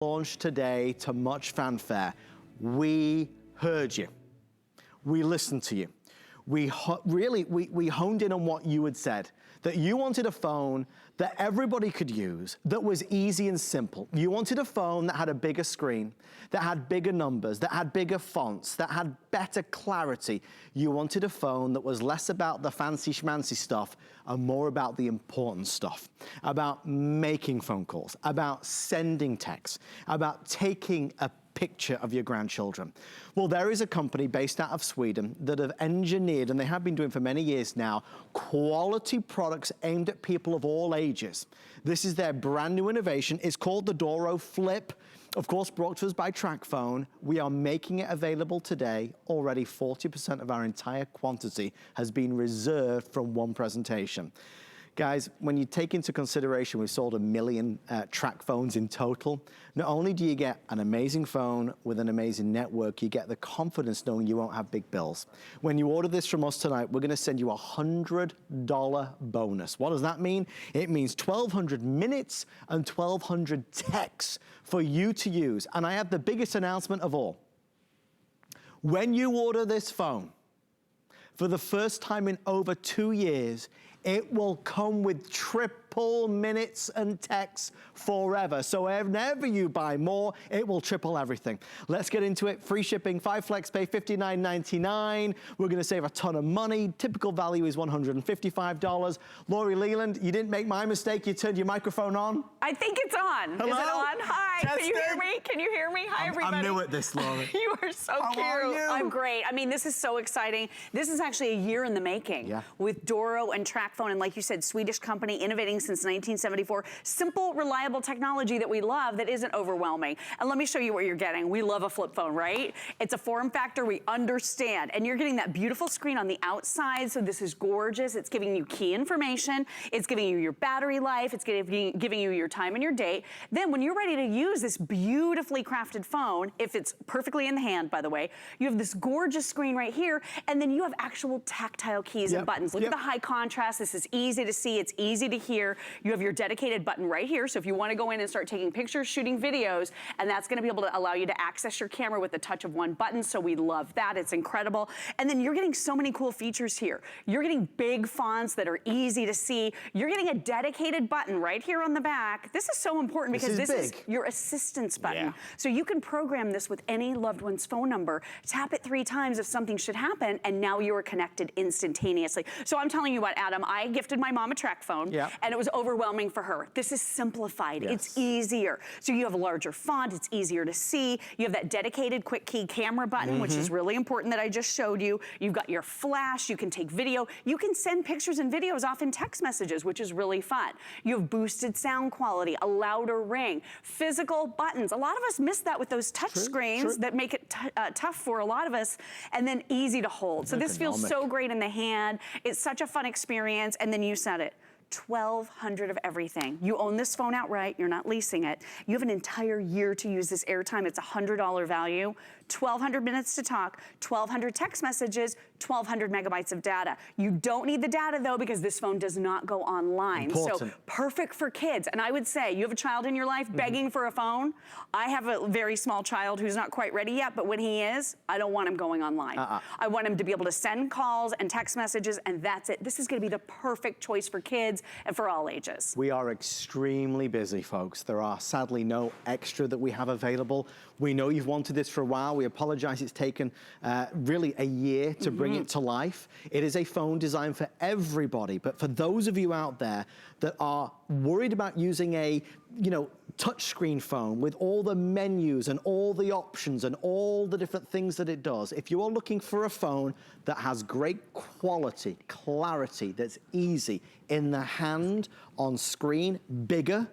launched today to much fanfare. We heard you. We listened to you. We honed in on what you had said, that you wanted a phone that everybody could use, that was easy and simple. You wanted a phone that had a bigger screen, that had bigger numbers, that had bigger fonts, that had better clarity. You wanted a phone that was less about the fancy schmancy stuff and more about the important stuff, about making phone calls, about sending texts, about taking a picture of your grandchildren. Well, there is a company based out of Sweden that have engineered, and they have been doing for many years now, quality products aimed at people of all ages. This is their brand new innovation. It's called the Doro Flip. Of course, brought to us by Tracfone. We are making it available today. Already 40% of our entire quantity has been reserved from one presentation. Guys, when you take into consideration we've sold 1 million Tracfones in total, not only do you get an amazing phone with an amazing network, you get the confidence knowing you won't have big bills. When you order this from us tonight, we're gonna send you a $100 bonus. What does that mean? It means 1,200 minutes and 1,200 texts for you to use. And I have the biggest announcement of all. When you order this phone, for the first time in over 2 years, it will come with triple minutes and texts forever. So whenever you buy more, it will triple everything. Let's get into it. Free shipping, 5 flex pay, $59.99. We're gonna save a ton of money. Typical value is $155. Lori Leland, you didn't make my mistake. You turned your microphone on. I think it's on. Hello? Is it on? Hi, Testing. Can you hear me? Can you hear me? Hi, everybody. I'm new at this, Lori. You are so How cute. are you? I'm great. I mean, this is so exciting. This is actually a year in the making with Doro and Tracfone, and like you said, Swedish company, innovating since 1974. Simple, reliable technology that we love that isn't overwhelming. And let me show you what you're getting. We love a flip phone, right? It's a form factor we understand. And you're getting that beautiful screen on the outside, so this is gorgeous. It's giving you key information. It's giving you your battery life. It's giving you your time and your date. Then when you're ready to use this beautifully crafted phone, if it's perfectly in the hand, by the way, you have this gorgeous screen right here, and then you have actual tactile keys and buttons. Look at the high contrast. This is easy to see. It's easy to hear. You have your dedicated button right here. So if you want to go in and start taking pictures, shooting videos, and that's going to be able to allow you to access your camera with the touch of one button. So we love that. It's incredible. And then you're getting so many cool features here. You're getting big fonts that are easy to see. You're getting a dedicated button right here on the back. This is so important because this is your assistance button. So you can program this with any loved one's phone number. Tap it 3 times if something should happen, and now you are connected instantaneously. So I'm telling you what, Adam, I gifted my mom a Tracfone, and it was overwhelming for her. This is simplified. It's easier. So you have a larger font. It's easier to see. You have that dedicated quick key camera button, which is really important that I just showed you. You've got your flash. You can take video. You can send pictures and videos off in text messages, which is really fun. You have boosted sound quality, a louder ring, physical buttons. A lot of us miss that with those touch screens that make it tough for a lot of us, and then easy to hold. So this feels so great in the hand. It's such a fun experience, and then you said it. 1,200 of everything. You own this phone outright, you're not leasing it. You have an entire year to use this airtime. It's a $100 value. 1,200 minutes to talk, 1,200 text messages, 1,200 megabytes of data. You don't need the data though, because this phone does not go online. So perfect for kids. And I would say, you have a child in your life begging for a phone. I have a very small child who's not quite ready yet, but when he is, I don't want him going online. I want him to be able to send calls and text messages, and that's it. This is gonna be the perfect choice for kids and for all ages. We are extremely busy, folks. There are sadly no extra that we have available. We know you've wanted this for a while. We apologize it's taken really a year to bring it to life. It is a phone designed for everybody, but for those of you out there that are worried about using a, touchscreen phone with all the menus and all the options and all the different things that it does, if you are looking for a phone that has great quality, clarity, that's easy in the hand, on screen, bigger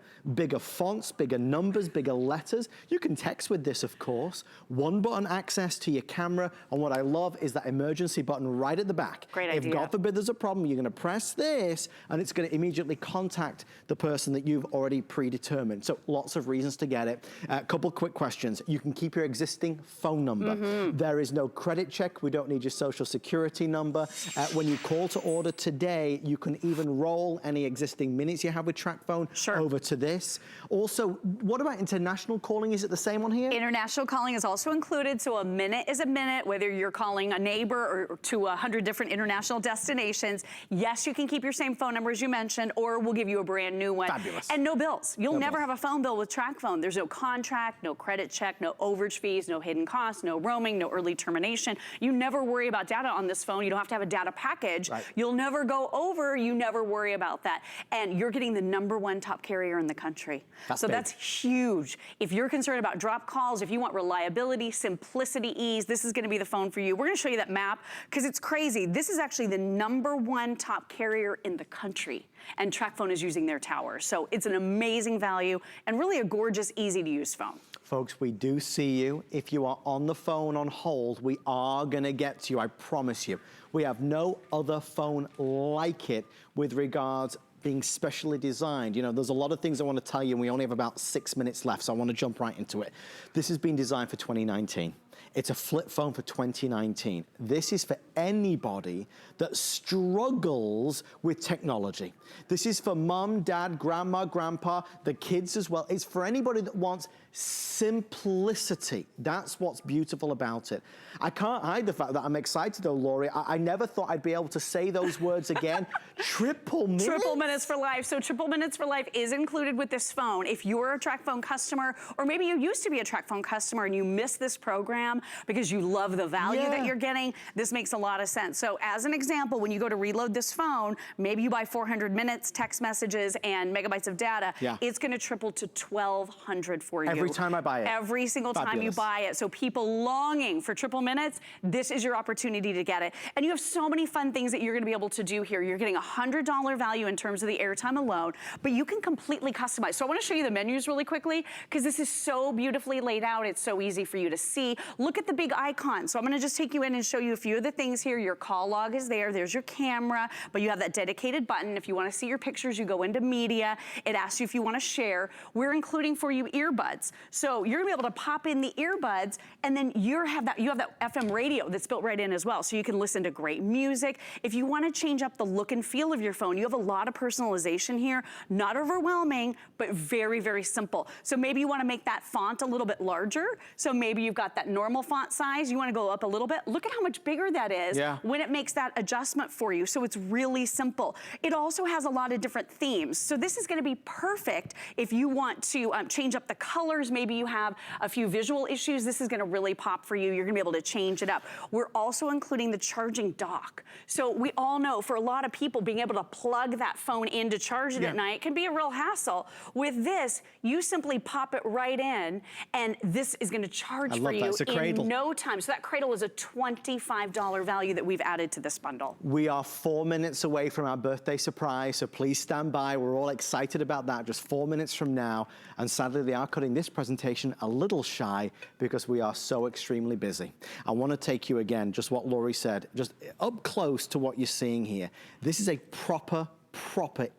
fonts, bigger numbers, bigger letters. You can text with this, of course. One button access to your camera, and what I love is that emergency button right at the back. Great idea. If God forbid there's a problem, you're gonna press this, and it's gonna immediately contact the person that you've already predetermined. So lots of reasons to get it. A couple quick questions. You can keep your existing phone number. There is no credit check. We don't need your social security number. When you call to order today, you can even roll any existing minutes minutes you have with Tracfone Sure. over to this. Also, what about international calling? Is it the same on here? International calling is also included, so a minute is a minute, whether you're calling a neighbor or to 100 different international destinations. Yes, you can keep your same phone number as you mentioned, or we'll give you a brand new one. Fabulous. And no bills. You'll never have a phone bill with Tracfone. There's no contract, no credit check, no overage fees, no hidden costs, no roaming, no early termination. You never worry about data on this phone. You don't have to have a data package. Right. You'll never go over. You never worry about that. And you're getting the #1 top carrier in the country. So that's huge. If you're concerned about drop calls, if you want reliability, simplicity, ease, this is going to be the phone for you. We're going to show you that map because it's crazy. This is actually the #1 top carrier in the country, and Tracfone is using their tower. So it's an amazing value and really a gorgeous, easy to use phone. Folks, we do see you. If you are on the phone on hold, we are gonna get to you, I promise you. We have no other phone like it with regards being specially designed. You know, there's a lot of things I want to tell you, and we only have about 6 minutes left, so I want to jump right into it. This has been designed for 2019. It's a flip phone for 2019. This is for anybody that struggles with technology. This is for mom, dad, grandma, grandpa, the kids as well. It's for anybody that wants simplicity. That's what's beautiful about it. I can't hide the fact that I'm excited though, Lori. I never thought I'd be able to say those words again. Triple minutes? Triple minutes for life. So triple minutes for life is included with this phone. If you're a Tracfone customer, or maybe you used to be a Tracfone customer and you missed this program because you love the value that you're getting, this makes a lot of sense. So as an example, when you go to reload this phone, maybe you buy 400 minutes, text messages, and megabytes of data, it's gonna triple to 1,200 for you. Every time I buy it. Every single time you buy it. So people longing for triple minutes, this is your opportunity to get it. And you have so many fun things that you're gonna be able to do here. You're getting a $100 value in terms of the airtime alone, but you can completely customize. So I wanna show you the menus really quickly, because this is so beautifully laid out. It's so easy for you to see. Look at the big icon. So I'm gonna just take you in and show you a few of the things here. Your call log is there. There's your camera, but you have that dedicated button. If you wanna see your pictures, you go into media. It asks you if you wanna share. We're including for you earbuds. So you're gonna be able to pop in the earbuds, and then you have that FM radio that's built right in as well. So you can listen to great music. If you wanna change up the look and feel of your phone, you have a lot of personalization here. Not overwhelming, but very, very simple. So maybe you wanna make that font a little bit larger. So maybe you've got that normal font size. You wanna go up a little bit. Look at how much bigger that is when it makes that adjustment for you. So it's really simple. It also has a lot of different themes. So this is gonna be perfect if you want to change up the colors. Maybe you have a few visual issues. This is gonna really pop for you. You're gonna be able to change it up. We're also including the charging dock. So we all know for a lot of people, being able to plug that phone in to charge it at night can be a real hassle. With this, you simply pop it right in, and this is gonna charge for you in no time. So that cradle is a $25 value that we've added to this bundle. We are 4 minutes away from our birthday surprise, so please stand by. We're all excited about that, just 4 minutes from now. And sadly, they are cutting this presentation a little shy because we are so extremely busy. I want to take you again, just what Lori said, just up close to what you're seeing here. This is a proper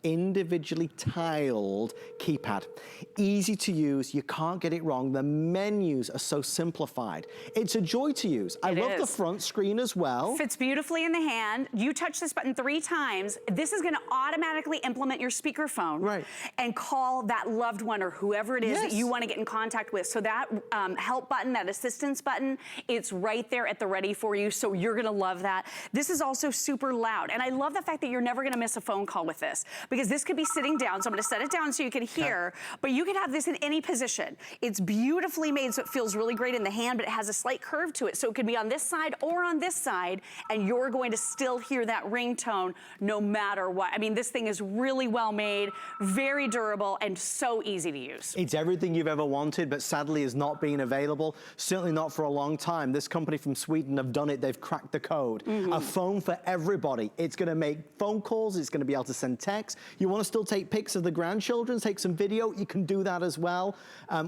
individually tiled keypad. Easy to use, you can't get it wrong. The menus are so simplified. It's a joy to use. I love the front screen as well. Fits beautifully in the hand. You touch this button 3 times, this is gonna automatically implement your speakerphone and call that loved one or whoever it is that you wanna get in contact with. So that help button, that assistance button, it's right there at the ready for you, so you're gonna love that. This is also super loud, and I love the fact that you're never gonna miss a phone call with this, because this could be sitting down, so I'm gonna set it down so you can hear, but you can have this in any position. It's beautifully made so it feels really great in the hand, but it has a slight curve to it, so it could be on this side or on this side, and you're going to still hear that ringtone no matter what. I mean, this thing is really well made, very durable, and so easy to use. It's everything you've ever wanted, but sadly is not being available, certainly not for a long time. This company from Sweden have done it, they've cracked the code. A phone for everybody. It's gonna make phone calls, it's gonna be able to send text. You want to still take pics of the grandchildren, take some video, you can do that as well.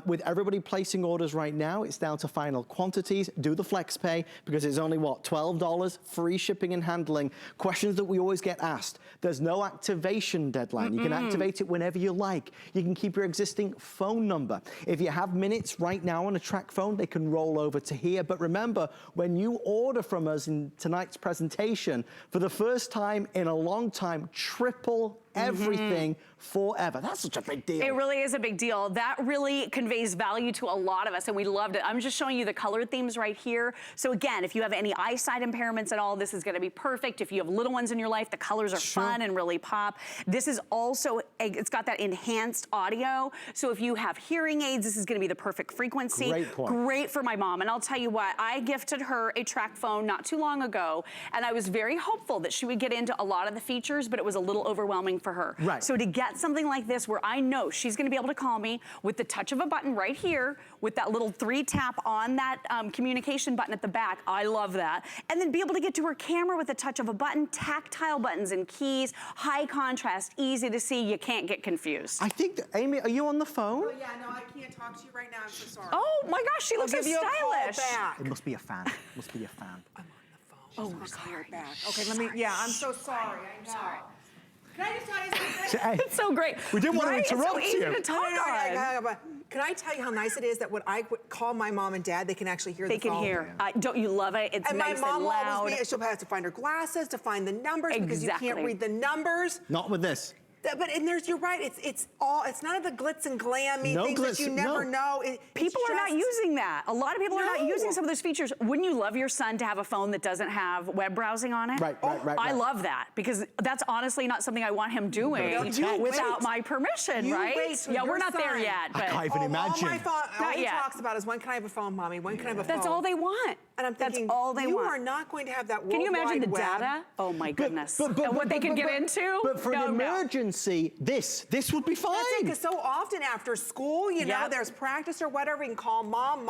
With everybody placing orders right now, it's down to final quantities. Do the flex pay because it's only what, $12, free shipping and handling. Questions that we always get asked. There's no activation deadline. You can activate it whenever you like. You can keep your existing phone number. If you have minutes right now on a Tracfone, they can roll over to here. But remember, when you order from us in tonight's presentation, for the first time in a long time, triple everything forever. That's such a big deal. It really is a big deal. That really conveys value to a lot of us, and we loved it. I'm just showing you the color themes right here. So again, if you have any eyesight impairments at all, this is gonna be perfect. If you have little ones in your life, the colors are fun and really pop. This is also, it's got that enhanced audio. So if you have hearing aids, this is gonna be the perfect frequency. Great point. Great for my mom. And I'll tell you what, I gifted her a Tracfone not too long ago, and I was very hopeful that she would get into a lot of the features, but it was a little overwhelming for her. Right. So to get something like this where I know she's gonna be able to call me with the touch of a button right here, with that little 3 tap on that communication button at the back, I love that. And then be able to get to her camera with the touch of a button, tactile buttons and keys, high contrast, easy to see, you can't get confused. I think, Amy, are you on the phone? Oh yeah, no, I can't talk to you right now, I'm so sorry. Oh my gosh, she looks so I'll give you a call stylish. back. It must be a fan. Must be a fan. I'm on the phone. Oh, sorry. Back. Okay, let me, I'm so sorry. I know. Can I just tell you something? Hey, It's so great. we didn't want to interrupt It's so easy you. to talk on. Can I tell you how nice it is that when I call my mom and dad, they can actually hear the phone? They can hear. Don't you love it? It's And nice my mom and will loud. always be, she'll have to find her glasses to find the numbers because you can't read the numbers. Not with this. But you're right. It's none of the glitz and glammy things that you never know. People are not using that. A lot of people are not using some of those features. Wouldn't you love your son to have a phone that doesn't have web browsing on it? Right. I love that because that's honestly not something I want him doing without my permission, right? Yeah, we're not there yet. I But can't even imagine. All he talks about is when can I have a phone, Mommy? When can I have a phone? that's all they want. And I'm thinking, that's all they you want. are not going to have that world Can you imagine the wide web. data? Oh my goodness. And what they could get into? But for an emergency, this would be fine. That's it, because so often after school, you know, there's practice or whatever, you can call Mom,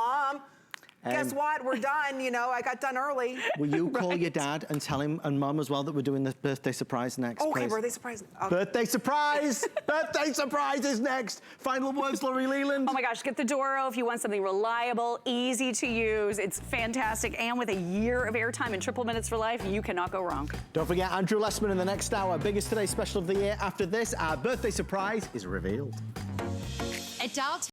guess what, we're done, you know, I got done early. Will you call your dad and tell him and Mum as well that we're doing the birthday surprise next? Okay, please? birthday surprise. Birthday surprise! Birthday surprise is next. Final words, Laurie Leland. Oh my gosh, get the Doro if you want something reliable, easy to use. It's fantastic, and with a year of airtime and triple minutes for life, you cannot go wrong. Don't forget Andrew Lessman in the next hour. Biggest Today special of the year. After this, our birthday surprise is revealed. At Dial